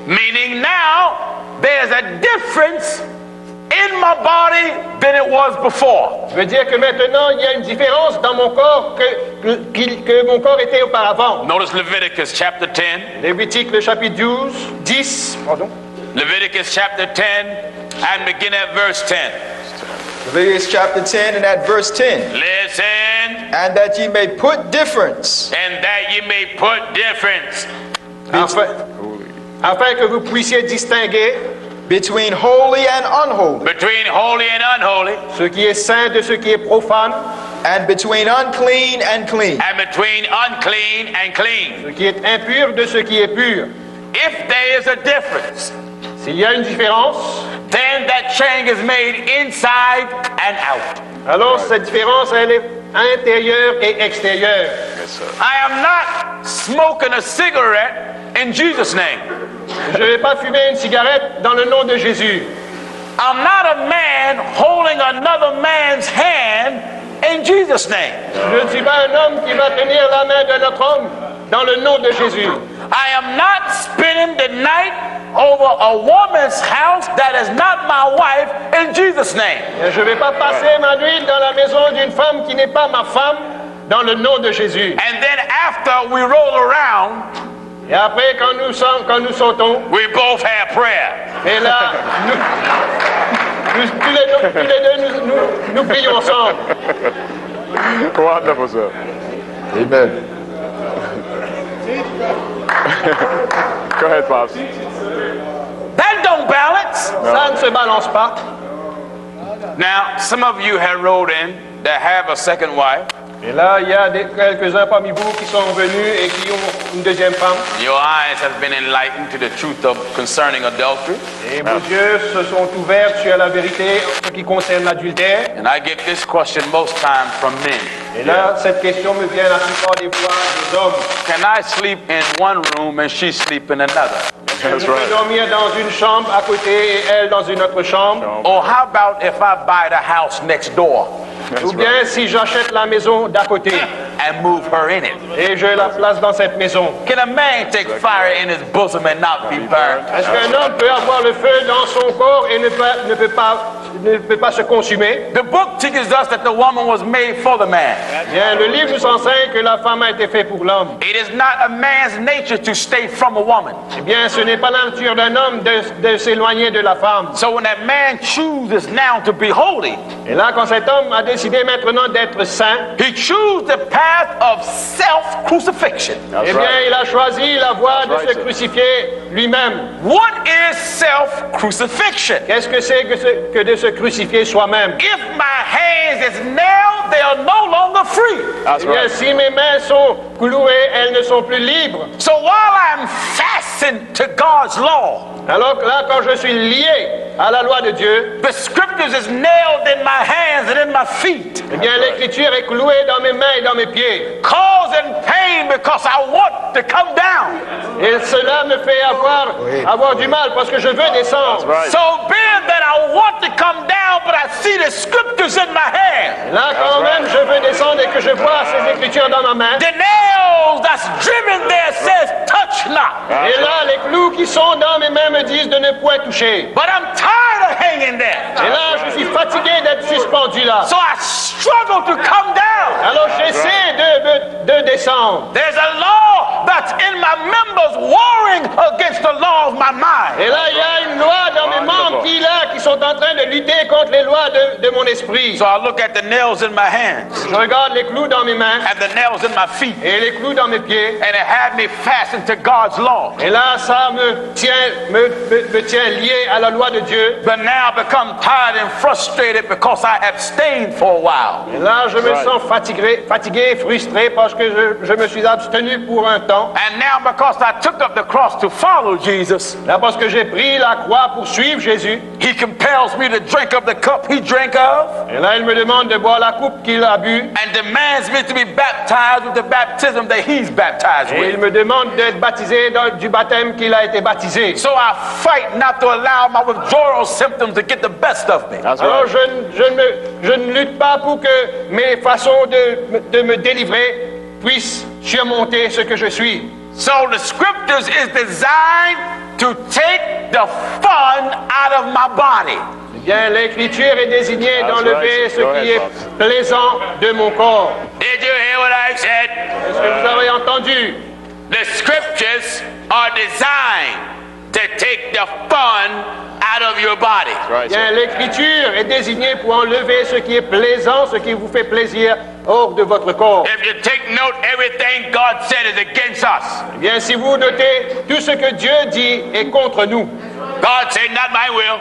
meaning now there's a difference in my body than it was before. veut dire que maintenant il y a une différence dans mon corps que mon corps était auparavant. Notice Leviticus chapter 10. Lévitique le chapitre 10, pardon. Leviticus chapter 10 and begin at verse 10. Leviticus chapter 10 and at verse 10. Listen, And that ye may put difference and that you may put difference Afin que vous puissiez distinguer between holy and unholy, between holy and unholy, ce qui est saint de ce qui est profane, and between unclean and clean. and between unclean and clean. ce qui est impur de ce qui est pur. If there is a difference, S'il y a une différence, then that change is made inside and out. alors cette différence, elle est intérieure et extérieure. Yes, sir. I am not smoking a cigarette in Jesus' name. Je ne vais pas fumer une cigarette dans le nom de Jésus. I'm not a man holding another man's hand in Jesus' name. Je ne suis pas un homme qui va tenir la main d'un autre homme dans le nom de Jésus. I am not spending the night over a woman's house that is not my wife in Jesus' name. Et je ne vais pas passer ma nuit dans la maison d'une femme qui n'est pas ma femme dans le nom de Jésus. And then after we roll around, Et après, quand nous sautons, we both have prayer. et là, tous les deux, nous prions ensemble. Wonderful, sir. Amen. Go ahead, Pops. That don't balance. Ça ne se balance pas. Now, some of you have wrote in that have a second wife. Et là, il y a quelques-uns parmi vous qui sont venus et qui ont une deuxième femme. Your eyes have been enlightened to the truth of concerning adultery. Et vos yeux se sont ouverts sur la vérité en ce qui concerne l'adultère. And I get this question most times from men. Et là, cette question me vient la plupart des fois des hommes. Can I sleep in one room and she sleep in another? That's Je peux right. dormir dans une chambre à côté et elle dans une autre chambre. Or how about if I buy the house next door Ou bien si j'achète la maison d'à côté and move her in it? et je la place dans cette maison. Can a man take fire in his bosom and not be burned? Est-ce qu'un homme peut avoir le feu dans son corps et ne peut pas se consumer? The book teaches us that the woman was made for the man. Bien, le livre nous enseigne que la femme a été faite pour l'homme. It is not a man's nature to stay from a woman. Eh bien, ce n'est pas la nature d'un homme de s'éloigner de la femme. So when that man chooses now to be holy, Et là, quand cet homme a décidé maintenant d'être saint, he chooses the path of self-crucifixion. eh bien, il a choisi la voie de se crucifier lui-même. What is self-crucifixion? Qu'est-ce que c'est que de se crucifier soi-même? If my hands is nailed, they are no longer free. That's Eh bien, right. si mes mains sont clouées, elles ne sont plus libres. So while I'm fastened to God's law, Alors que là, quand je suis lié à la loi de Dieu, the scriptures is nailed in my hands and in my feet, eh bien, l'écriture est clouée dans mes mains et dans mes pieds. causing pain because I want to come down. Et cela me fait avoir du mal parce que je veux descendre. Right. So being that I want to come down, but I see the scriptures in my hand, Là, quand même, je veux descendre et que je vois ces écritures dans ma main. the nails that's driven there says, touch not. Et là, les clous qui sont dans mes mains me disent de ne point toucher. But I'm tired of hanging there. Et là, je suis fatigué d'être suspendu là. So I struggle to come down. Alors, j'essaie de descendre. There's a law that's in my members warring against the law of my mind. Et là, il y a une loi dans mes membres qui sont en train de lutter contre les lois de mon esprit. So I look at the nails in my hands Je regarde les clous dans mes mains and the nails in my feet, et les clous dans mes pieds. and it had me fastened to God's law. Et là, ça me tient lié à la loi de Dieu. But now I become tired and frustrated because I abstained for a while. Et là, je me sens fatigué, frustré parce que je me suis abstenu pour un temps. And now because I took up the cross to follow Jesus, Là, parce que j'ai pris la croix pour suivre Jésus. he compels me to drink of the cup he drank of Et là, il me demande de boire la coupe qu'il a bu. and demands me to be baptized with the baptism that he's baptized Et il with. me demande d'être baptisé du baptême qu'il a été baptisé. So I fight not to allow my withdrawal symptoms to get the best of me. That's Alors, right. je ne lutte pas pour que mes façons de me délivrer puissent surmonter ce que je suis. So the scriptures is designed to take the fun out of my body. Eh bien, l'écriture est désignée That's d'enlever right. ce Go qui ahead, est plaisant de mon corps. Did you hear what I said? Est-ce que vous avez entendu? The scriptures are designed to take the fun out of your body. Right, Bien, sir. l'écriture est désignée pour enlever ce qui est plaisant, ce qui vous fait plaisir hors de votre corps. If you take note, everything God said is against us. Eh bien, si vous notez, tout ce que Dieu dit est contre nous. God said, not my will.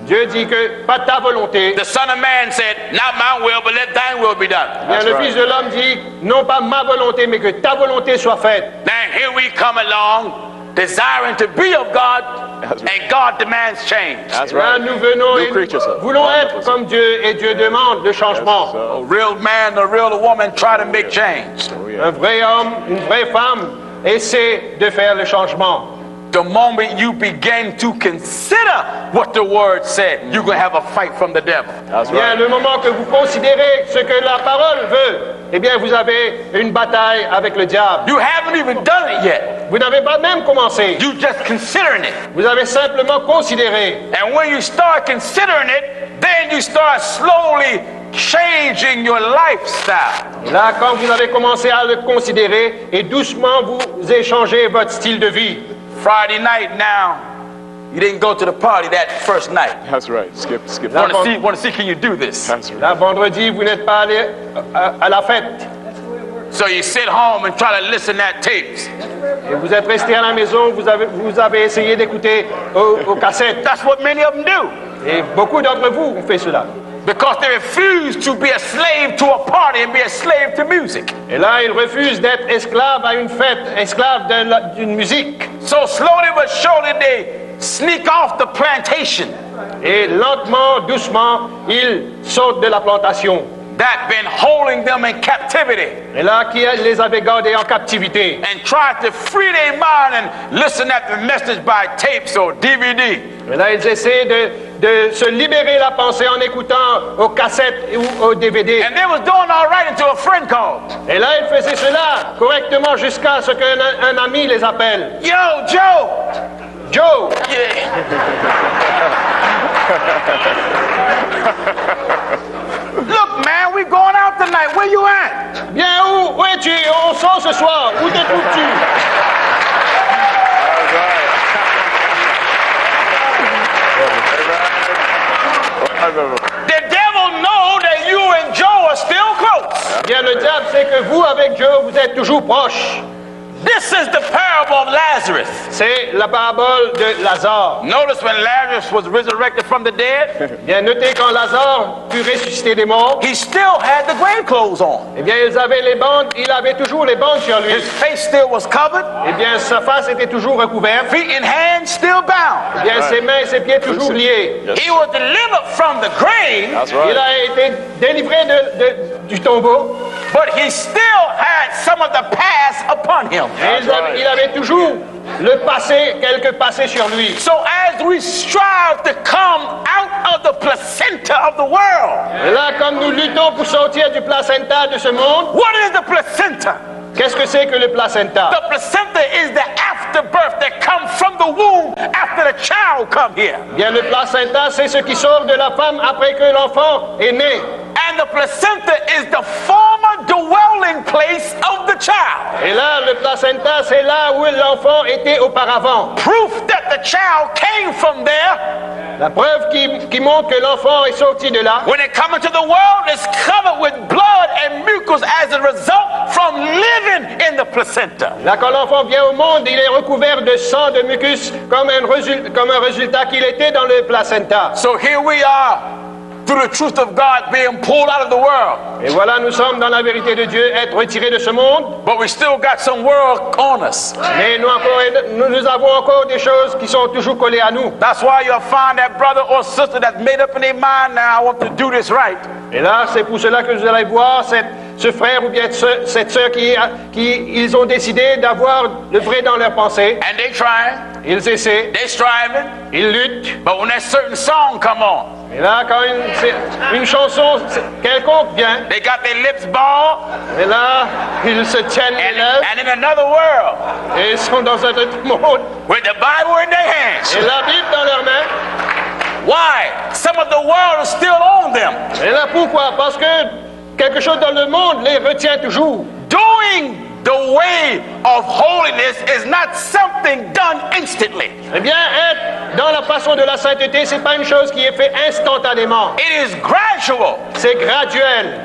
Dieu dit que pas ta volonté. The Son of Man said, not my will, but let thine will be done. Bien, le right. Fils de l'homme dit, non pas ma volonté, mais que ta volonté soit faite. Now here we come along, desiring to be of God, and God demands change. That's Là, right. nous venons New et creature, sir. nous voulons être comme Dieu, et Dieu demande le changement. A real man, a real woman try to make change. Oh, yeah. un vrai homme, une vraie femme essaient de faire le changement. The moment you begin to consider what the word said, you're going to have a fight from the devil. That's Bien, right. le moment que vous considérez ce que la parole veut, eh bien, vous avez une bataille avec le diable. You haven't even done it yet. Vous n'avez pas même commencé. You just considering it. Vous avez simplement considéré. And when you start considering it, then you start slowly changing your lifestyle. Et là, quand vous avez commencé à le considérer, et doucement vous échangez votre style de vie. Friday night now, you didn't go to the party that first night. That's right. Skip. Want to see can you do this? That's right. Là, vendredi, vous n'êtes pas allé à la fête. So you sit home and try to listen at tapes. Et vous êtes resté à la maison, vous avez essayé d'écouter aux cassettes. That's what many of them do. Et beaucoup d'entre vous ont fait cela. Because they refuse to be a slave to a party and be a slave to music. Et là, ils refusent d'être esclaves à une fête, esclaves d'une musique. So slowly but surely they sneak off the plantation. Et lentement, doucement, ils sautent de la plantation. That been holding them in captivity. Et là, qui les avait gardés en captivité. And tried to free their mind and listen at the message by tapes or DVD. Et là, ils essaient de se libérer la pensée en écoutant aux cassettes ou aux DVD. And they was doing all right until a friend called. Et là, ils faisaient cela correctement jusqu'à ce qu'un ami les appelle. Yo, Joe! Joe! Yeah. Look, man, we going out tonight. Where you at? Bien, où es-tu? On sort ce soir. Où te trouves-tu? The devil know that you and Joe are still close. Bien, le diable sait que vous, avec Joe, vous êtes toujours proches. This is the parable of Lazarus. C'est la parabole de Lazare. Notice when Lazarus was resurrected from the dead, Bien, notez quand Lazare fut ressuscité des morts, he still had the grave clothes on. eh bien, il avait toujours les bandes sur lui. His face still was covered, Eh bien, sa face était toujours recouverte. feet and hands still bound. Eh bien, ses mains et ses pieds toujours liés. He was delivered from the grave, That's Il right. a été délivré du tombeau, but he still had some of the past upon him. et il avait toujours le passé, quelques passés sur lui. So as we strive to come out of the placenta of the world, Et là, comme nous luttons pour sortir du placenta de ce monde, what is the placenta? qu'est-ce que c'est que le placenta? The placenta is the afterbirth that comes from the womb after the child come here. Bien, le placenta, c'est ce qui sort de la femme après que l'enfant est né. And the placenta is the former dwelling place of the child. Et là, le placenta, c'est là où l'enfant était auparavant. Proof that the child came from there. La preuve qui montre que l'enfant est sorti de là. When it comes into the world, it's covered with blood and mucus as a result from living in the placenta. Là, quand l'enfant vient au monde, il est recouvert de sang, de mucus, comme un résultat qu'il était dans le placenta. So here we are, through the truth of God, being pulled out of the world. Et voilà, nous sommes dans la vérité de Dieu, être retirés de ce monde. But we still got some world on us. Mais nous avons encore des choses qui sont toujours collées à nous. That's why you'll find that brother or sister that's made up in their mind now, I want to do this right. Et là, c'est pour cela que vous allez voir ce frère ou bien cette sœur ils ont décidé d'avoir le vrai dans leur pensée. And they trying, Ils essaient, they striving, ils luttent. but when that certain song come on, Et là, quand une chanson quelconque vient, they got their lips balled, et là, ils se tiennent les lèvres and in another world, et ils sont dans un autre monde. with the Bible in their hands. Et la Bible dans leurs mains. Why? Some of the world is still on them. Et là, pourquoi? Parce que quelque chose dans le monde les retient toujours. Doing the way of holiness is not something done instantly. Eh bien, être dans la passion de la sainteté, c'est pas une chose qui est faite instantanément. It is gradual. C'est graduel.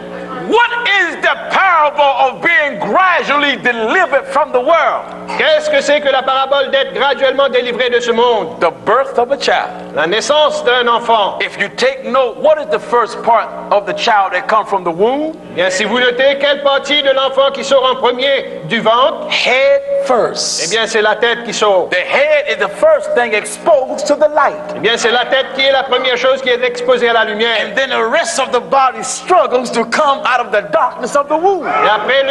What is the parable of being gradually delivered from the world? Qu'est-ce que c'est que la parabole d'être graduellement délivré de ce monde? The birth of a child. La naissance d'un enfant. If you take note, what is the first part of the child that comes from the womb? Bien, si vous notez quelle partie de l'enfant qui sort en premier du ventre, Head eh first. bien, c'est la tête qui sort. The head head is the first thing exposed to the light. Eh bien, c'est la tête qui est la première chose qui est exposée à la lumière. And then the rest of the body struggles to come out of the darkness of the womb. Et après,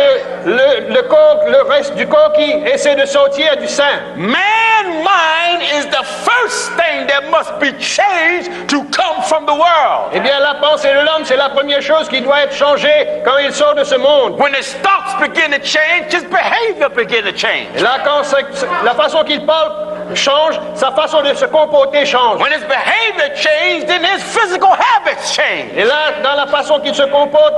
le reste du corps qui essaie de sortir du sein. Man's mind is the first thing that must be changed to come from the world. Eh bien, la pensée de l'homme, c'est la première chose qui doit être changée quand il sort de ce monde. When his thoughts begin to change, his behavior begin to change. Et là, quand la façon qu'il parle change, sa façon de se comporter change. When his behavior changes, then his physical habits change. Et là, dans la façon qu'il se comporte,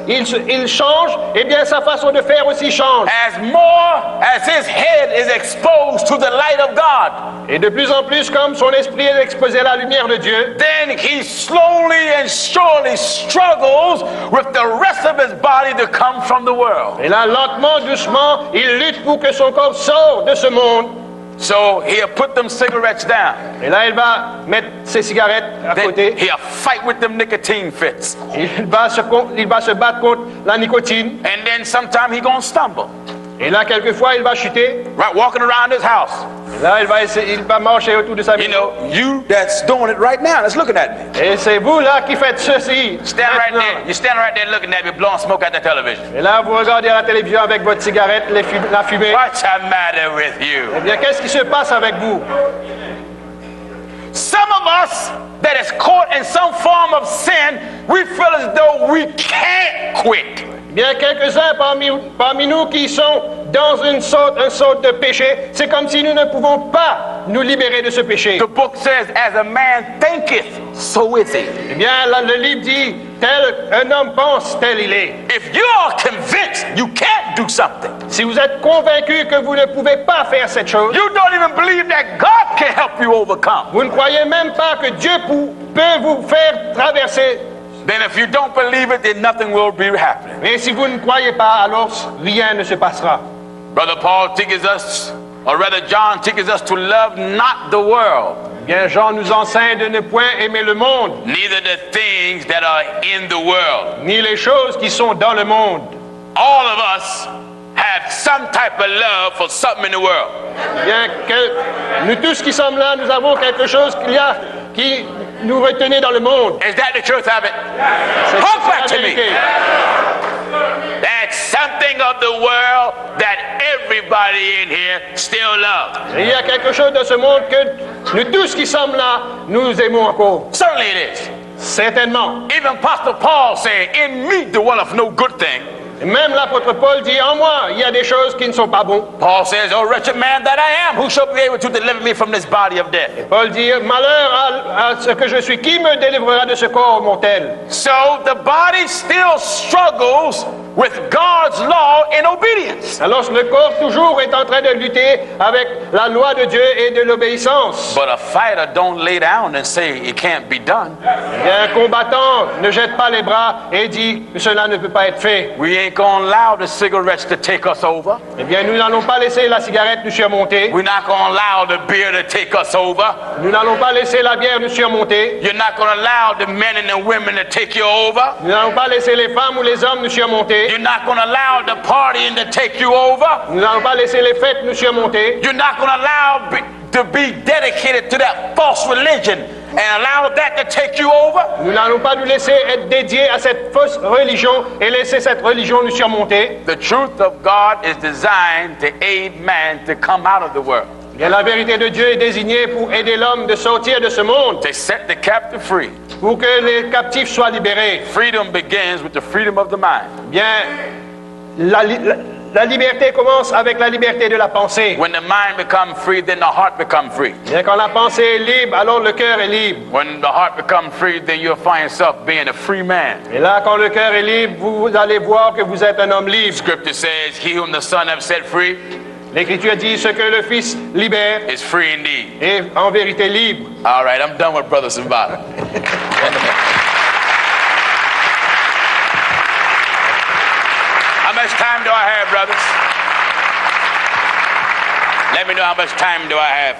il change, et bien sa façon de faire aussi change. As more as his head is exposed to the light of God, Et de plus en plus, comme son esprit est exposé à la lumière de Dieu, then he slowly and surely struggles with the rest of his body to come from the world. et là, lentement, doucement, il lutte pour que son corps sorte de ce monde. So he'll put them cigarettes down. Et là, il va mettre ses cigarettes à Then côté. he'll fight with them nicotine fits. Il va se battre contre la nicotine. And then sometime he gonna stumble. Et là, quelquefois, il va chuter. Right, walking around his house. Et là, il va marcher autour de sa You maison. know, you that's doing it right now, that's looking at me. Et c'est vous là qui faites ceci. Stand right maintenant. there. You stand right there looking at me, blowing smoke at the television. Et là, vous regardez à la télévision avec votre cigarette, la fumée. What's the matter with you? Eh bien, qu'est-ce qui se passe avec vous? Some of us that is caught in some form of sin, we feel as though we can't quit. Bien, quelques-uns parmi nous qui sont dans une sorte de péché, c'est comme si nous ne pouvons pas nous libérer de ce péché. The book says, as a man thinketh, so is he. Eh bien, le livre dit, tel un homme pense, tel il est. If you are convinced you can't do something, Si vous êtes convaincu que vous ne pouvez pas faire cette chose, you don't even believe that God can help you overcome. vous ne croyez même pas que Dieu peut vous faire traverser. Then if you don't believe it, then nothing will be happening. Mais si vous ne croyez pas, alors rien ne se passera. Brother Paul teaches us, or rather John teaches us to love not the world, Bien, Jean nous enseigne de ne point aimer le monde, neither the things that are in the world. ni les choses qui sont dans le monde. All of us have some type of love for something in the world. Bien que nous tous qui sommes là, nous avons quelque chose qui nous retenait dans le monde. Is that the truth of it? C'est Talk back la to me. vérité. That's something of the world that everybody in here still loves. Et il y a quelque chose dans ce monde que nous tous qui sommes là, nous aimons encore. Certainly it is. Certainement. Even Apostle Paul said, in me dwelleth no good thing. Et même l'apôtre Paul dit, en moi, il y a des choses qui ne sont pas bonnes. Paul says, oh wretched man that I am, who shall be able to deliver me from this body of death? Paul dit, malheur à ce que je suis, qui me délivrera de ce corps mortel? So the body still struggles with God's law in obedience. Alors le corps toujours est en train de lutter avec la loi de Dieu et de l'obéissance. But a fighter don't lay down and say it can't be done. Et un combattant ne jette pas les bras et dit que cela ne peut pas être fait. We ain't gonna allow the cigarettes to take us over. Eh bien, nous n'allons pas laisser la cigarette nous surmonter. We're not gonna allow the beer to take us over. Nous n'allons pas laisser la bière nous surmonter. You're not gonna allow the men and the women to take you over. Nous n'allons pas laisser les femmes ou les hommes nous surmonter. You're not gonna allow the partying to take you over. Nous n'allons pas laisser les fêtes nous surmonter. You're not gonna allow to be dedicated to that false religion and allow that to take you over. Nous n'allons pas nous laisser être dédiés à cette fausse religion et laisser cette religion nous surmonter. The truth of God is designed to aid man to come out of the world. Et la vérité de Dieu est désignée pour aider l'homme de sortir de ce monde, To set the captive free. pour que les captifs soient libérés. Freedom begins with the freedom of the mind. Bien, la liberté commence avec la liberté de la pensée. When the mind becomes free, then the heart becomes free. Bien, quand la pensée est libre, alors le cœur est libre. When the heart becomes free, then you'll find yourself being a free man. Et là, quand le cœur est libre, vous allez voir que vous êtes un homme libre. Scripture says, he whom the Son hath set free L'Écriture dit ce que le Fils libère is free indeed. est en vérité libre. All right, I'm done with Brother Simbala. How much time do I have, brothers? Let me know how much time do I have.